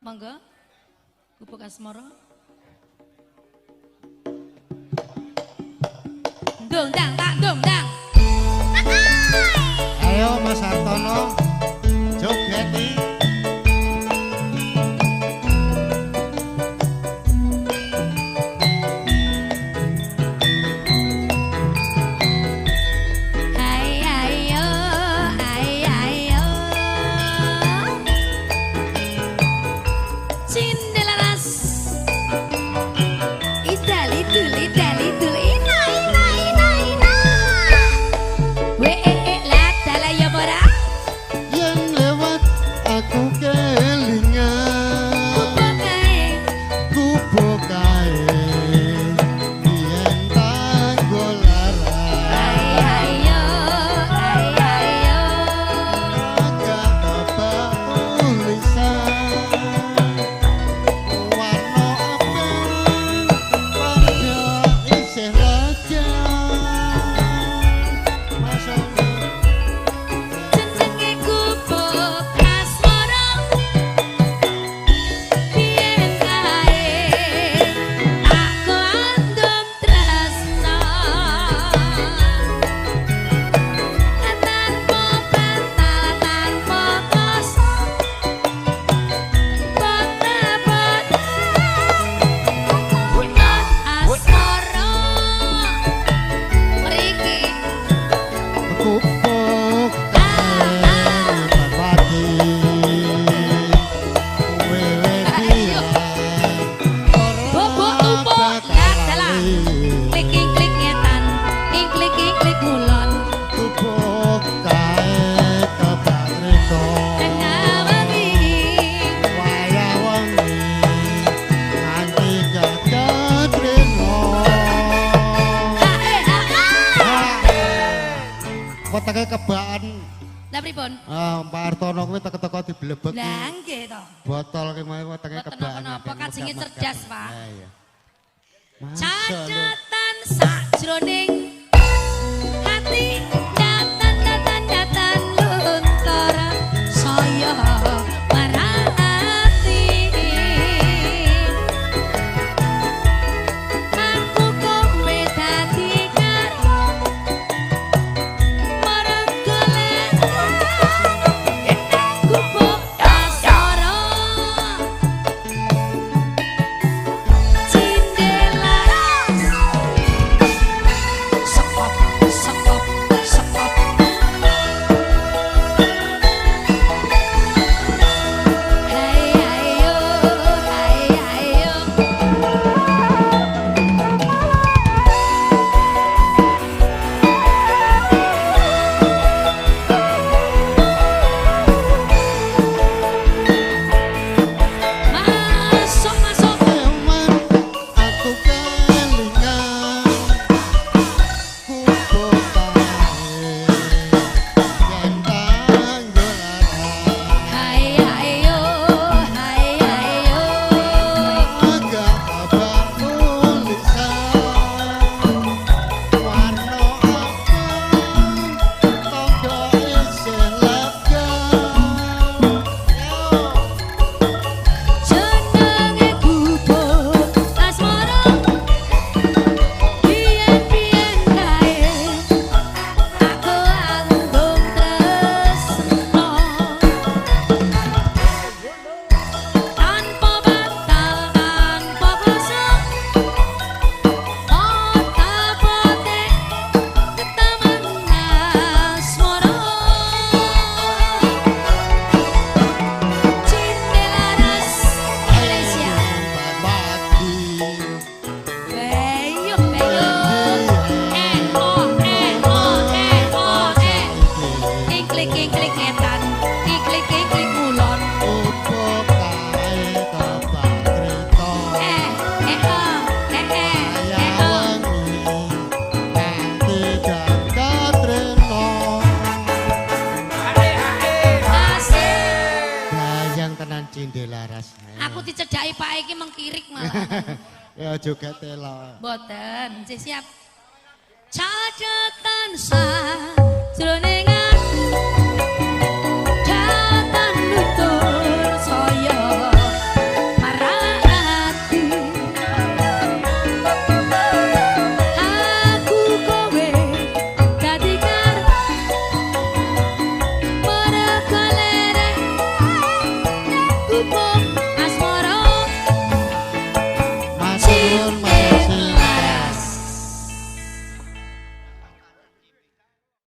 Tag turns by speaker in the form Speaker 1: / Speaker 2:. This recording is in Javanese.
Speaker 1: Monggo. Gubuk Asmara. Ndondang tak ndondang.
Speaker 2: Ayo Mas Hartono jogeti. Wetenge kebaan.
Speaker 1: Lah pripun?
Speaker 2: Pak Hartono kuwi teko-teko diblebek.
Speaker 1: Lah nggih to.
Speaker 2: Botol ki mau wetenge kebaan.
Speaker 1: Kenapa kacine cerdas, Pak?
Speaker 2: Iya.
Speaker 1: Catatan sakjroning hati datan luntur saya marati aku kowe dadi karo marang golek gubuk asmara Aku dicedhaki Pak iki mengkirik malah.
Speaker 2: Ya joget telo.
Speaker 1: Mboten, siap. Catatan sajroning